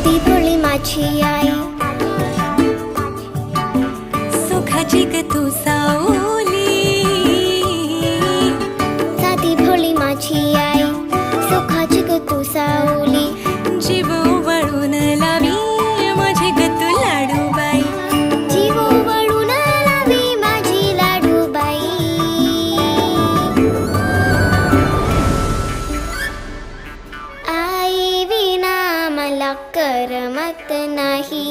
ती भोळी माझी आई, सुखाची ग तू सावली, साधी भोळी माझी आई, सुखाची ग तू सावली, जीव वळून लावी माझी ग तू लाडूबाई, जीव वळून लावी माझी लाडूबाई. आई विना मला करमत नाही.